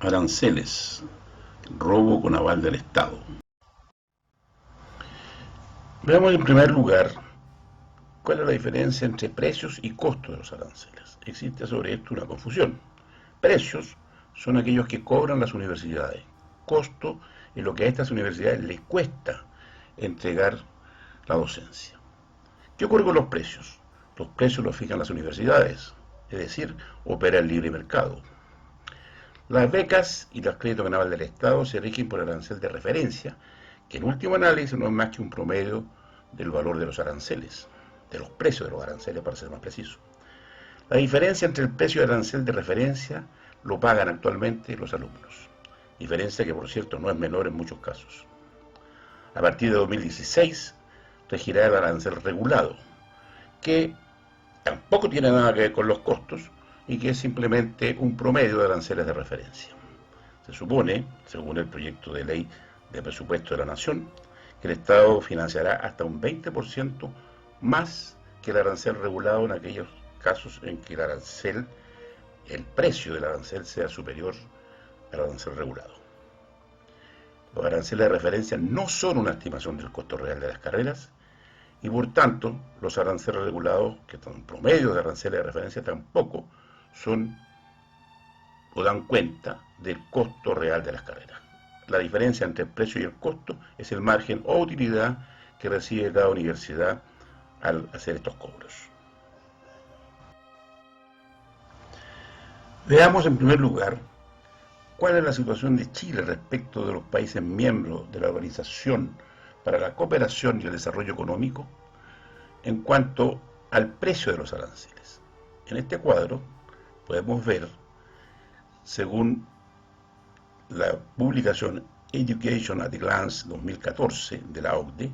Aranceles, robo con aval del Estado. Veamos en primer lugar cuál es la diferencia entre precios y costos de los aranceles. Existe sobre esto una confusión. Precios son aquellos que cobran las universidades. Costo es lo que a estas universidades les cuesta entregar la docencia. ¿Qué ocurre con los precios? Los precios los fijan las universidades, es decir, opera el libre mercado. Las becas y los créditos con aval del Estado se rigen por el arancel de referencia, que en último análisis no es más que un promedio del valor de los aranceles, de los precios de los aranceles para ser más preciso. La diferencia entre el precio y el arancel de referencia lo pagan actualmente los alumnos, diferencia que por cierto no es menor en muchos casos. A partir de 2016 regirá el arancel regulado, que tampoco tiene nada que ver con los costos y que es simplemente un promedio de aranceles de referencia. Se supone, según el proyecto de ley de presupuesto de la Nación, que el Estado financiará hasta un 20% más que el arancel regulado en aquellos casos en que el precio del arancel sea superior al arancel regulado. Los aranceles de referencia no son una estimación del costo real de las carreras y por tanto los aranceles regulados, que son promedio de aranceles de referencia, tampoco son o dan cuenta del costo real de las carreras. La diferencia entre el precio y el costo es el margen o utilidad que recibe cada universidad al hacer estos cobros. Veamos en primer lugar cuál es la situación de Chile respecto de los países miembros de la Organización para la Cooperación y el Desarrollo Económico en cuanto al precio de los aranceles. En este cuadro podemos ver, según la publicación Education at a Glance 2014 de la OCDE,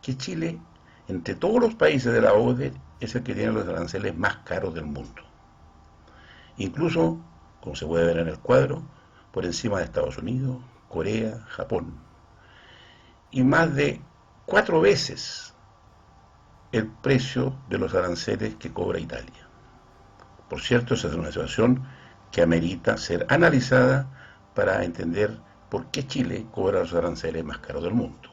que Chile, entre todos los países de la OCDE, es el que tiene los aranceles más caros del mundo. Incluso, como se puede ver en el cuadro, por encima de Estados Unidos, Corea, Japón. Y más de 4 veces el precio de los aranceles que cobra Italia. Por cierto, esa es una situación que amerita ser analizada para entender por qué Chile cobra los aranceles más caros del mundo.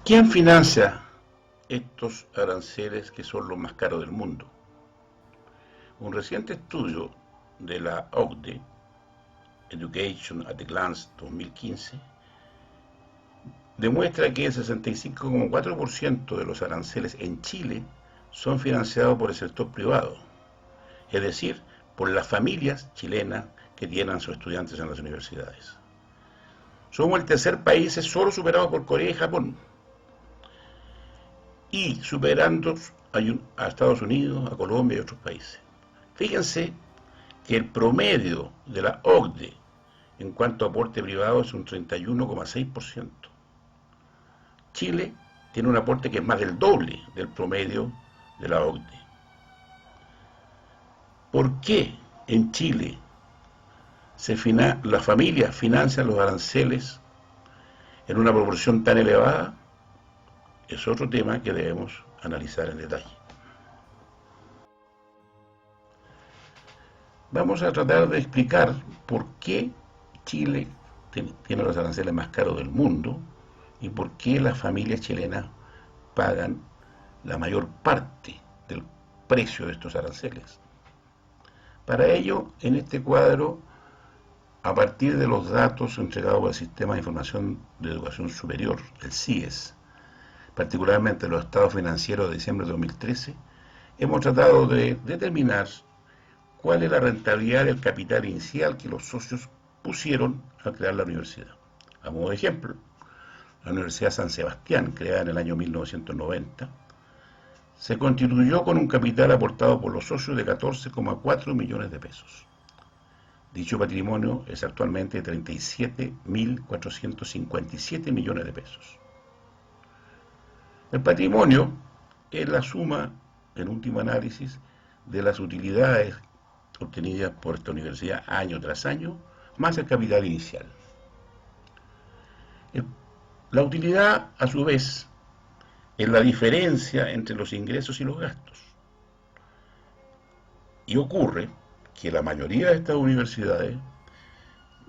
¿Quién financia estos aranceles que son los más caros del mundo? Un reciente estudio de la OCDE, Education at a Glance 2015, demuestra que el 65,4% de los aranceles en Chile son financiados por el sector privado, es decir, por las familias chilenas que tienen a sus estudiantes en las universidades. Somos el tercer país, solo superado por Corea y Japón, y superando a Estados Unidos, a Colombia y otros países. Fíjense que el promedio de la OCDE en cuanto a aporte privado es un 31,6%. Chile tiene un aporte que es más del doble del promedio de la OCDE. ¿Por qué en Chile las familias financian los aranceles en una proporción tan elevada? Es otro tema que debemos analizar en detalle. Vamos a tratar de explicar por qué Chile tiene los aranceles más caros del mundo y por qué las familias chilenas pagan la mayor parte del precio de estos aranceles. Para ello, en este cuadro, a partir de los datos entregados por el Sistema de Información de Educación Superior, el CIES, particularmente los estados financieros de diciembre de 2013, hemos tratado de determinar cuál es la rentabilidad del capital inicial que los socios pusieron al crear la universidad. A modo de ejemplo, la Universidad San Sebastián, creada en el año 1990, se constituyó con un capital aportado por los socios de 14,4 millones de pesos. Dicho patrimonio es actualmente de 37.457 millones de pesos. El patrimonio es la suma, en último análisis, de las utilidades obtenidas por esta universidad año tras año, más el capital inicial. La utilidad, a su vez, es la diferencia entre los ingresos y los gastos. Y ocurre que la mayoría de estas universidades,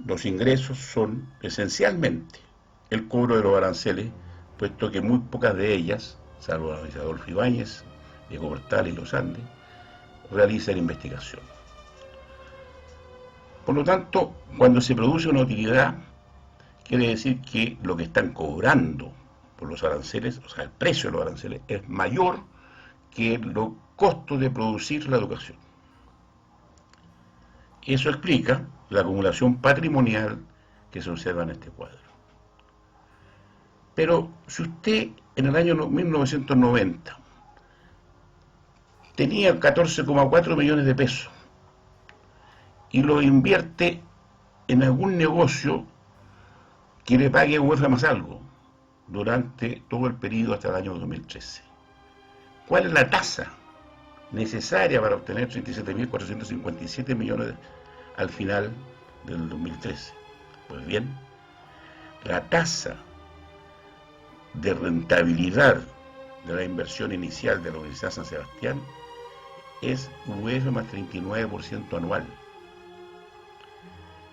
los ingresos son esencialmente el cobro de los aranceles, puesto que muy pocas de ellas, salvo la Universidad Adolfo Ibáñez, Diego Portales y Los Andes, realizan investigación. Por lo tanto, cuando se produce una utilidad, quiere decir que lo que están cobrando por los aranceles, o sea, el precio de los aranceles, es mayor que los costos de producir la educación. Eso explica la acumulación patrimonial que se observa en este cuadro. Pero si usted en el año 1990 tenía 14,4 millones de pesos y lo invierte en algún negocio que le pague UEFA más algo durante todo el periodo hasta el año 2013, ¿cuál es la tasa necesaria para obtener 37.457 millones al final del 2013? Pues bien, la tasa de rentabilidad de la inversión inicial de la Universidad San Sebastián es UF más 39% anual.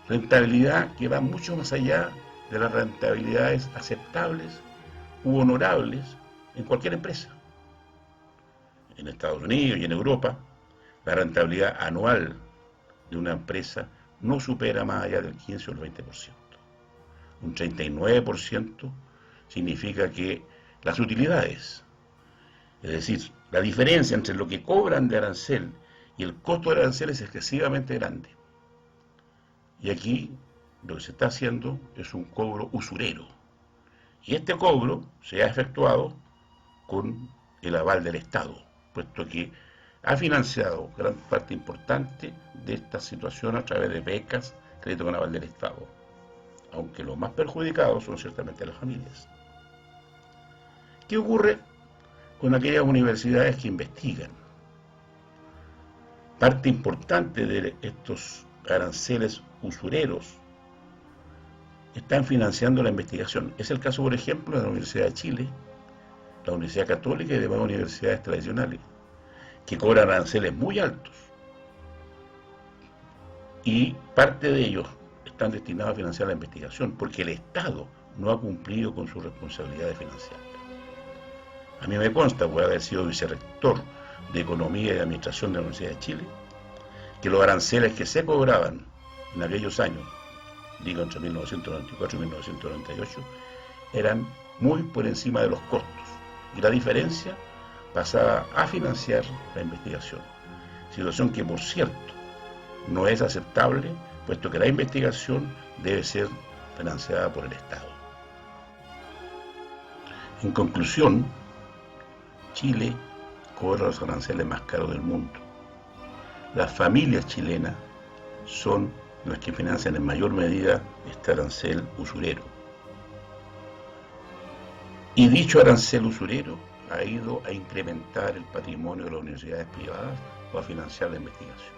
Rentabilidad que va mucho más allá de las rentabilidades aceptables u honorables en cualquier empresa. En Estados Unidos y en Europa, la rentabilidad anual de una empresa no supera más allá del 15 o el 20%. Un 39% significa que las utilidades, es decir, la diferencia entre lo que cobran de arancel y el costo del arancel es excesivamente grande. Y aquí lo que se está haciendo es un cobro usurero. Y este cobro se ha efectuado con el aval del Estado, puesto que ha financiado gran parte importante de esta situación a través de becas, crédito con aval del Estado, aunque los más perjudicados son ciertamente las familias. ¿Qué ocurre con aquellas universidades que investigan? Parte importante de estos aranceles usureros están financiando la investigación. Es el caso, por ejemplo, de la Universidad de Chile, la Universidad Católica y demás universidades tradicionales, que cobran aranceles muy altos. Y parte de ellos están destinados a financiar la investigación, porque el Estado no ha cumplido con su responsabilidad de financiar. A mí me consta, por haber sido vicerrector de Economía y Administración de la Universidad de Chile, que los aranceles que se cobraban en aquellos años, digo entre 1994 y 1998, eran muy por encima de los costos, y la diferencia pasaba a financiar la investigación. Situación que, por cierto, no es aceptable, puesto que la investigación debe ser financiada por el Estado. En conclusión, Chile cobra los aranceles más caros del mundo. Las familias chilenas son las que financian en mayor medida este arancel usurero. Y dicho arancel usurero ha ido a incrementar el patrimonio de las universidades privadas o a financiar la investigación.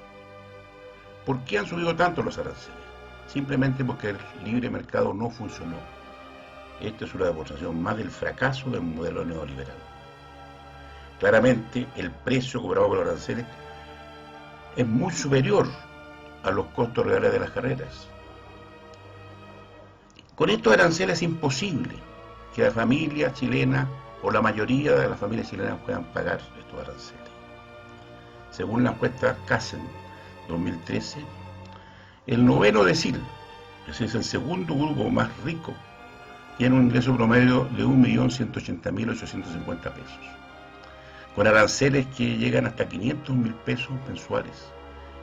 ¿Por qué han subido tanto los aranceles? Simplemente porque el libre mercado no funcionó. Esta es una demostración más del fracaso del modelo neoliberal. Claramente, el precio cobrado por los aranceles es muy superior a los costos reales de las carreras. Con estos aranceles es imposible que la familia chilena o la mayoría de las familias chilenas puedan pagar estos aranceles. Según la encuesta CASEN 2013, el noveno decil, ese es el segundo grupo más rico, tiene un ingreso promedio de 1.180.850 pesos, con aranceles que llegan hasta 500.000 pesos mensuales.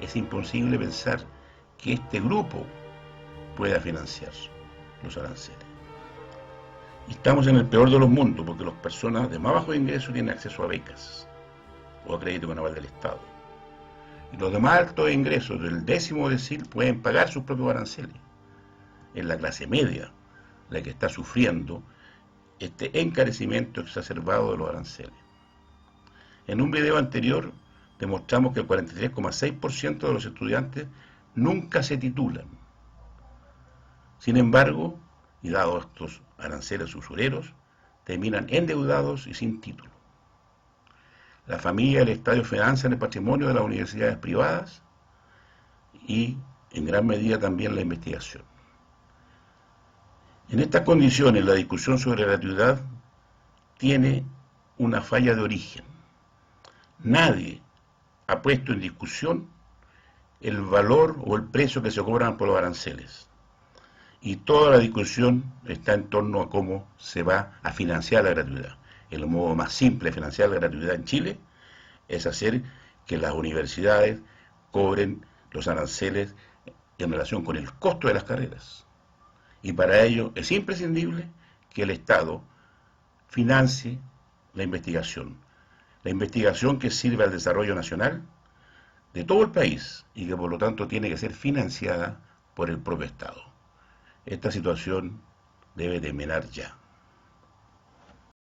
Es imposible pensar que este grupo pueda financiar los aranceles. Y estamos en el peor de los mundos, porque las personas de más bajo ingreso tienen acceso a becas o a crédito con aval del Estado. Y los de más altos ingresos del décimo decil pueden pagar sus propios aranceles. Es la clase media la que está sufriendo este encarecimiento exacerbado de los aranceles. En un video anterior demostramos que el 43,6% de los estudiantes nunca se titulan. Sin embargo, y dado estos aranceles usureros, terminan endeudados y sin título. La familia y el Estado financian el patrimonio de las universidades privadas y en gran medida también la investigación. En estas condiciones, la discusión sobre la gratuidad tiene una falla de origen. Nadie ha puesto en discusión el valor o el precio que se cobran por los aranceles. Y toda la discusión está en torno a cómo se va a financiar la gratuidad. El modo más simple de financiar la gratuidad en Chile es hacer que las universidades cobren los aranceles en relación con el costo de las carreras. Y para ello es imprescindible que el Estado financie la investigación que sirve al desarrollo nacional de todo el país y que por lo tanto tiene que ser financiada por el propio Estado. Esta situación debe terminar ya.